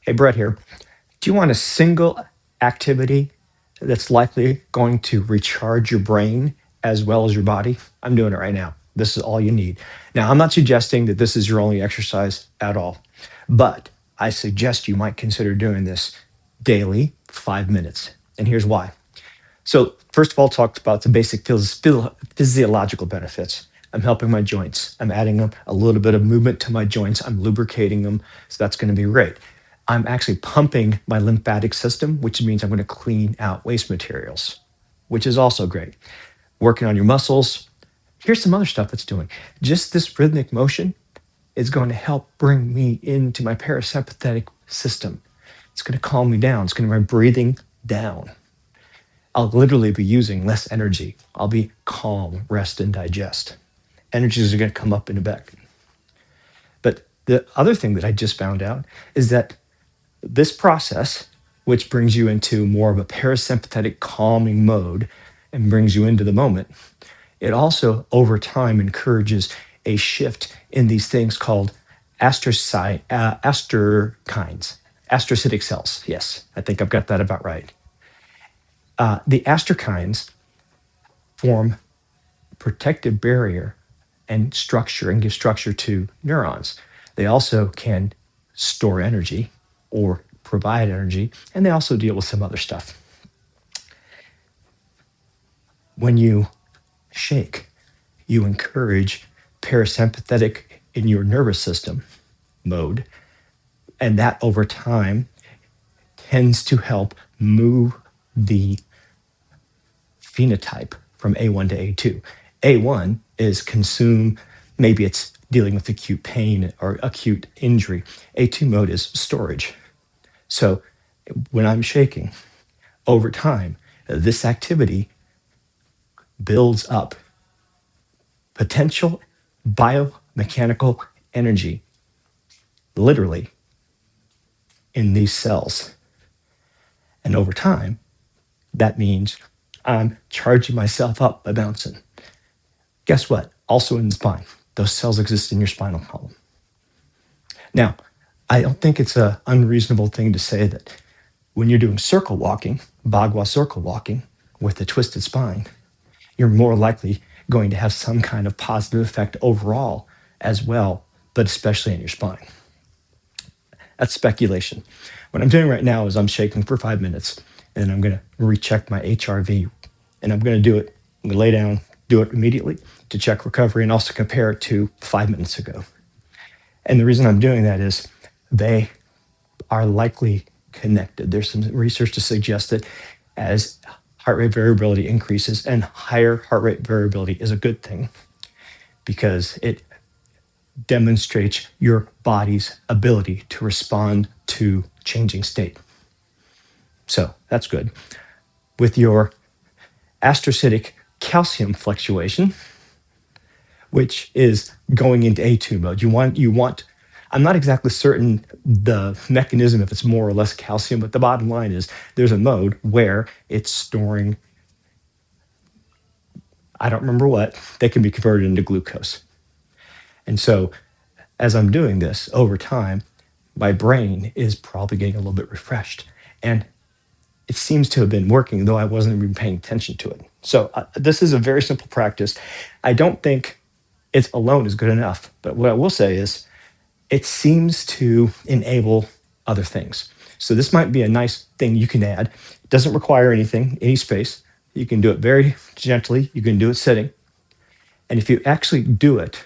Hey, Brett here. Do you want a single activity that's likely going to recharge your brain as well as your body? I'm doing it right now. This is all you need. Now, I'm not suggesting that this is your only exercise at all, but I suggest you might consider doing this daily, 5 minutes. And here's why. So, first of all, talked about the basic physiological benefits. I'm helping my joints. I'm adding a little bit of movement to my joints. I'm lubricating them. So that's going to be great. I'm actually pumping my lymphatic system, which means I'm going to clean out waste materials, which is also great. Working on your muscles. Here's some other stuff that's doing. Just this rhythmic motion is going to help bring me into my parasympathetic system. It's going to calm me down. It's going to bring my breathing down. I'll literally be using less energy. I'll be calm, rest, and digest. Energies are going to come up in the back. But the other thing that I just found out is that this process, which brings you into more of a parasympathetic calming mode and brings you into the moment, it also over time encourages a shift in these things called astrokines, astrocytic cells. Yes, I think I've got that about right. The astrokines form protective barrier and structure and give structure to neurons. They also can store energy or provide energy, and they also deal with some other stuff. When you shake, you encourage parasympathetic in your nervous system mode, and that over time tends to help move the phenotype from A1 to A2. A1 is consume, maybe it's dealing with acute pain or acute injury. A2 mode is storage. So when I'm shaking, over time, this activity builds up potential biomechanical energy, literally, in these cells. And over time, that means I'm charging myself up by bouncing. Guess what? Also in the spine. Those cells exist in your spinal column. Now, I don't think it's an unreasonable thing to say that when you're doing circle walking, Bagua circle walking with a twisted spine, you're more likely going to have some kind of positive effect overall as well, but especially in your spine. That's speculation. What I'm doing right now is I'm shaking for 5 minutes and I'm going to recheck my HRV and I'm going to do it. I'm going to lay down, do it immediately to check recovery and also compare it to 5 minutes ago. And the reason I'm doing that is they are likely connected. There's some research to suggest that as heart rate variability increases, and higher heart rate variability is a good thing because it demonstrates your body's ability to respond to changing state. So that's good. With your astrocytic calcium fluctuation, which is going into A2 mode, you want I'm not exactly certain the mechanism if it's more or less calcium, but the bottom line is there's a mode where it's storing, I don't remember what, that can be converted into glucose. And so as I'm doing this over time, my brain is probably getting a little bit refreshed. And it seems to have been working, though I wasn't even paying attention to it. So this is a very simple practice. I don't think it alone is good enough. But what I will say is it seems to enable other things. So this might be a nice thing you can add. It doesn't require anything, any space. You can do it very gently. You can do it sitting. And if you actually do it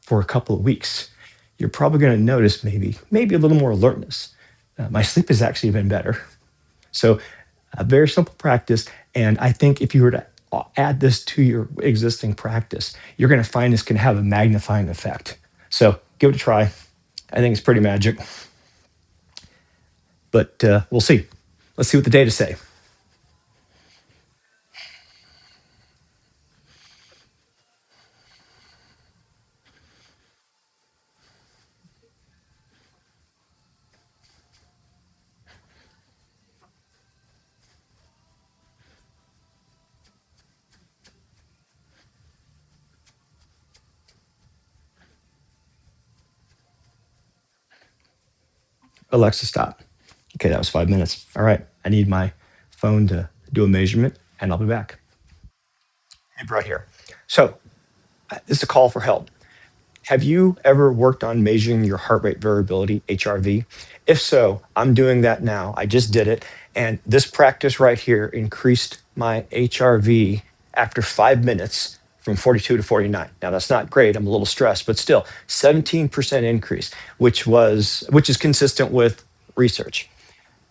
for a couple of weeks, you're probably going to notice maybe a little more alertness. My sleep has actually been better. So a very simple practice. And I think if you were to add this to your existing practice, you're going to find this can have a magnifying effect. So give it a try. I think it's pretty magic. But we'll see. Let's see what the data say. Alexa, stop. Okay, that was 5 minutes. All right, I need my phone to do a measurement, and I'll be back. Hey, right here. So this is a call for help. Have you ever worked on measuring your heart rate variability, HRV? If so, I'm doing that now. I just did it. And this practice right here increased my HRV after 5 minutes from 42 to 49. Now that's not great. I'm a little stressed, but still 17% increase, which is consistent with research.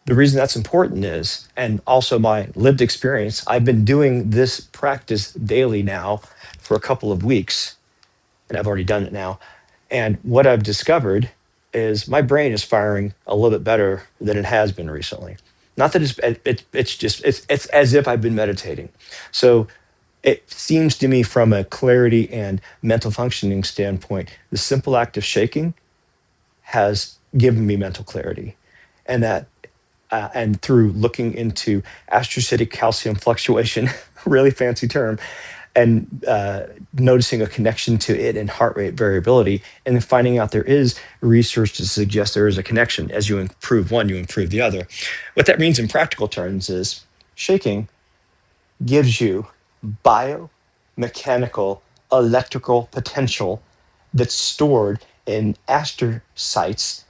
The reason that's important is, and also my lived experience, I've been doing this practice daily now for a couple of weeks, and I've already done it now. And what I've discovered is my brain is firing a little bit better than it has been recently. Not that it's as if I've been meditating. So it seems to me from a clarity and mental functioning standpoint, the simple act of shaking has given me mental clarity, and that and through looking into astrocytic calcium fluctuation, really fancy term, and noticing a connection to it and heart rate variability, and then finding out there is research to suggest there is a connection. As you improve one, you improve the other. What that means in practical terms is shaking gives you biomechanical electrical potential that's stored in astrocytes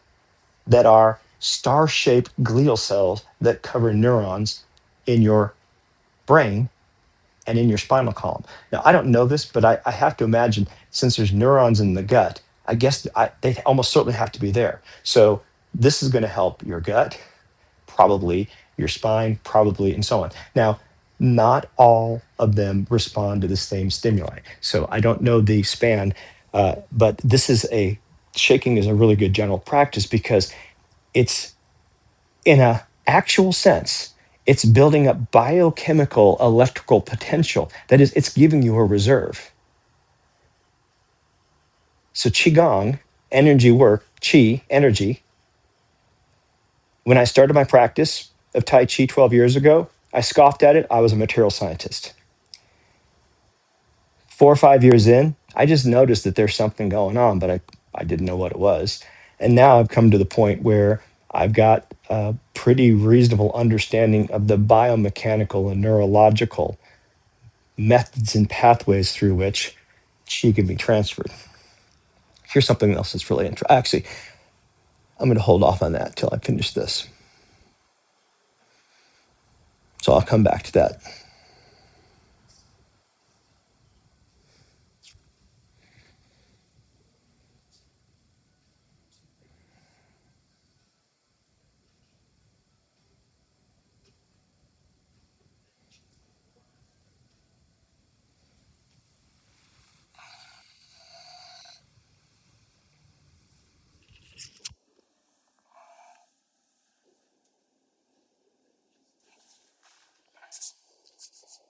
that are star-shaped glial cells that cover neurons in your brain and in your spinal column. Now, I don't know this, but I have to imagine since there's neurons in the gut, I guess they almost certainly have to be there. So this is going to help your gut, probably your spine, probably, and so on. Now, not all of them respond to the same stimuli. So I don't know the span, but shaking is a really good general practice because it's in a actual sense, it's building up biochemical electrical potential. That is, it's giving you a reserve. So qigong, energy work, qi, energy. When I started my practice of Tai Chi 12 years ago, I scoffed at it. I was a material scientist. 4 or 5 years in, I just noticed that there's something going on, but I didn't know what it was. And now I've come to the point where I've got a pretty reasonable understanding of the biomechanical and neurological methods and pathways through which qi can be transferred. Here's something else that's really interesting. Actually, I'm going to hold off on that till I finish this. So I'll come back to that.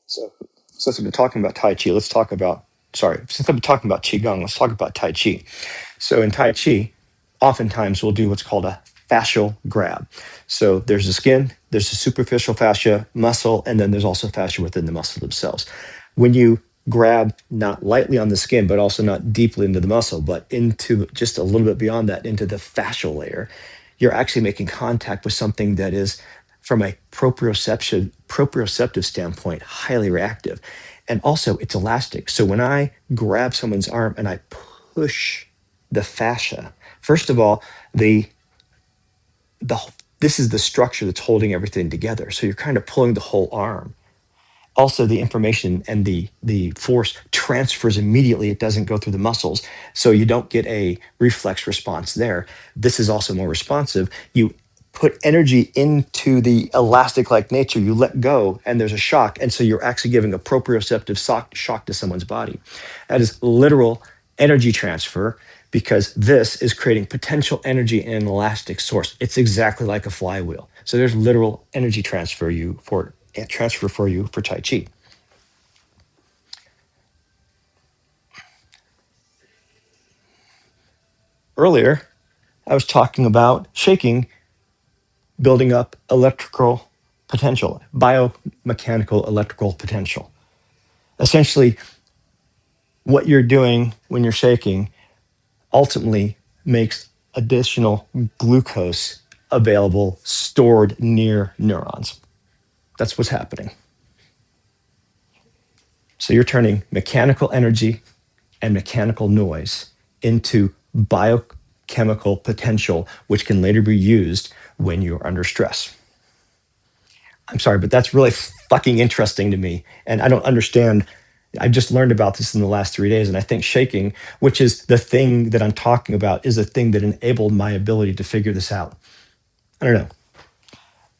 So since we've been talking about Tai Chi, since I've been talking about Qigong, let's talk about Tai Chi. So in Tai Chi, oftentimes we'll do what's called a fascial grab. So there's the skin, there's the superficial fascia, muscle, and then there's also fascia within the muscle themselves. When you grab not lightly on the skin, but also not deeply into the muscle, but into just a little bit beyond that, into the fascial layer, you're actually making contact with something that is, from a proprioceptive standpoint, highly reactive. And also, it's elastic. So when I grab someone's arm and I push the fascia, first of all, the this is the structure that's holding everything together. So you're kind of pulling the whole arm. Also, the information and the force transfers immediately. It doesn't go through the muscles, so you don't get a reflex response there. This is also more responsive. You put energy into the elastic like nature, you let go, and there's a shock. And so you're actually giving a proprioceptive shock to someone's body. That is literal energy transfer because this is creating potential energy in an elastic source. It's exactly like a flywheel. So there's literal energy transfer for you for Tai Chi. Earlier, I was talking about shaking, building up electrical potential, biomechanical electrical potential. Essentially, what you're doing when you're shaking ultimately makes additional glucose available, stored near neurons. That's what's happening. So you're turning mechanical energy and mechanical noise into biochemical potential, which can later be used when you're under stress. I'm sorry, but that's really fucking interesting to me. And I don't understand. I just learned about this in the last 3 days. And I think shaking, which is the thing that I'm talking about, is the thing that enabled my ability to figure this out. I don't know.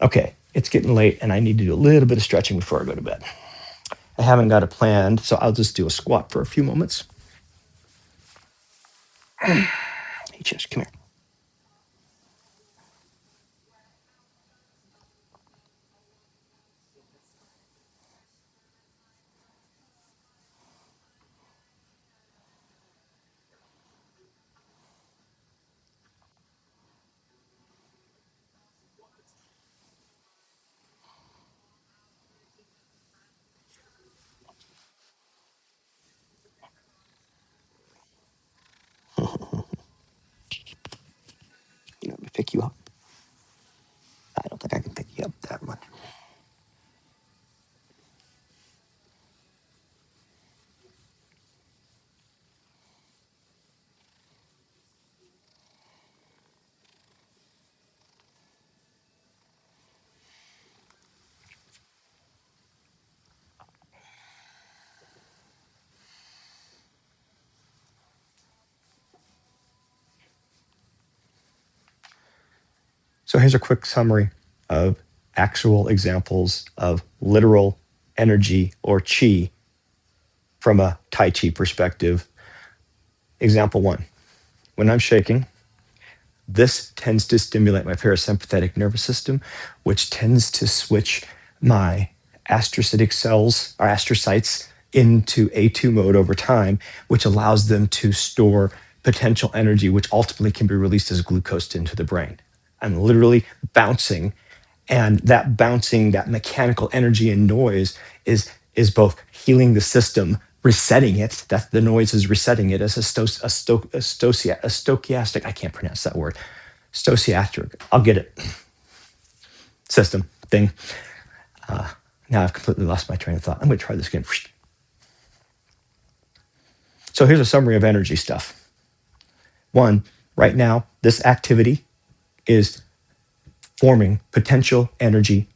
Okay, it's getting late and I need to do a little bit of stretching before I go to bed. I haven't got it planned, so I'll just do a squat for a few moments. Hey, Chess, come here. Let me pick you up. I don't think I can pick you up that much. So here's a quick summary of actual examples of literal energy or chi from a Tai Chi perspective. Example one, when I'm shaking, this tends to stimulate my parasympathetic nervous system, which tends to switch my astrocytic cells or astrocytes into A2 mode over time, which allows them to store potential energy, which ultimately can be released as glucose into the brain. I'm literally bouncing, and that bouncing, that mechanical energy and noise is both healing the system, resetting it. That the noise is resetting it as a stochastic. I can't pronounce that word. Stochastic. I'll get it. System thing. Now I've completely lost my train of thought. I'm going to try this again. So here's a summary of energy stuff. One, right now, this activity is forming potential energy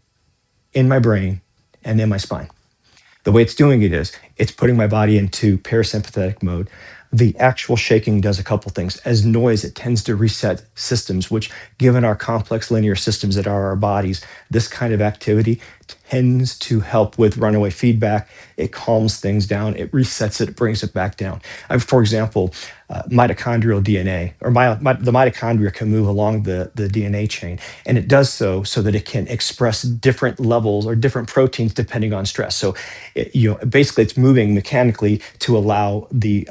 in my brain and in my spine. The way it's doing it is it's putting my body into parasympathetic mode. The actual shaking does a couple things. As noise, it tends to reset systems, which, given our complex linear systems that are our bodies, this kind of activity tends to help with runaway feedback. It calms things down. It resets it. It brings it back down. For example, mitochondrial DNA, or the mitochondria can move along the DNA chain, and it does so that it can express different levels or different proteins depending on stress. So, basically, it's moving mechanically to allow the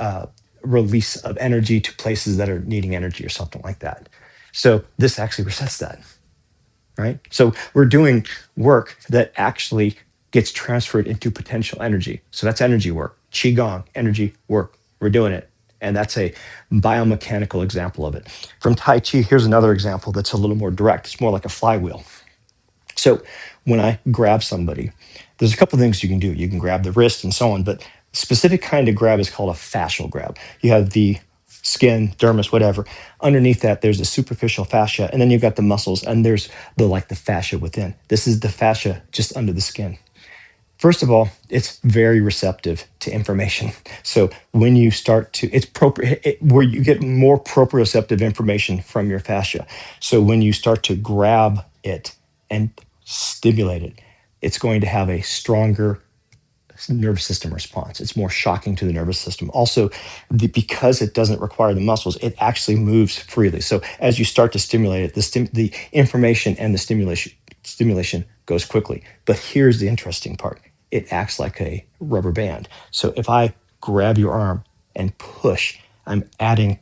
release of energy to places that are needing energy or something like that. So this actually resets that, right? So we're doing work that actually gets transferred into potential energy. So that's energy work, qigong, energy work. We're doing it. And that's a biomechanical example of it. From Tai Chi, here's another example that's a little more direct. It's more like a flywheel. So when I grab somebody, there's a couple things you can do. You can grab the wrist and so on, but specific kind of grab is called a fascial grab. You have the skin, dermis, whatever. Underneath that, there's the superficial fascia, and then you've got the muscles, and there's the fascia within. This is the fascia just under the skin. First of all, it's very receptive to information. So when you start to, where you get more proprioceptive information from your fascia. So when you start to grab it and stimulate it, it's going to have a stronger nervous system response. It's more shocking to the nervous system. Also, because it doesn't require the muscles, it actually moves freely. So as you start to stimulate it, the information and the stimulation goes quickly. But here's the interesting part. It acts like a rubber band. So if I grab your arm and push, I'm adding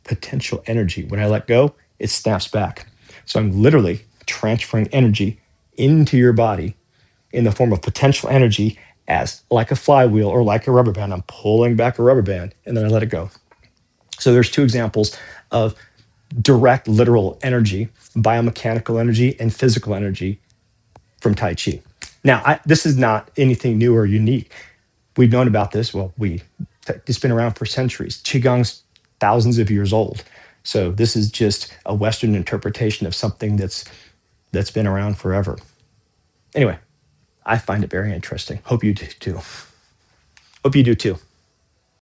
potential energy. When I let go, it snaps back. So I'm literally transferring energy into your body in the form of potential energy, as like a flywheel or like a rubber band. I'm pulling back a rubber band and then I let it go. So there's two examples of direct literal energy, biomechanical energy, and physical energy from Tai Chi. Now, this is not anything new or unique. We've known about this. Well, it's been around for centuries. Qigong's thousands of years old. So this is just a Western interpretation of something that's been around forever. Anyway, I find it very interesting. Hope you do too. Hope you do too.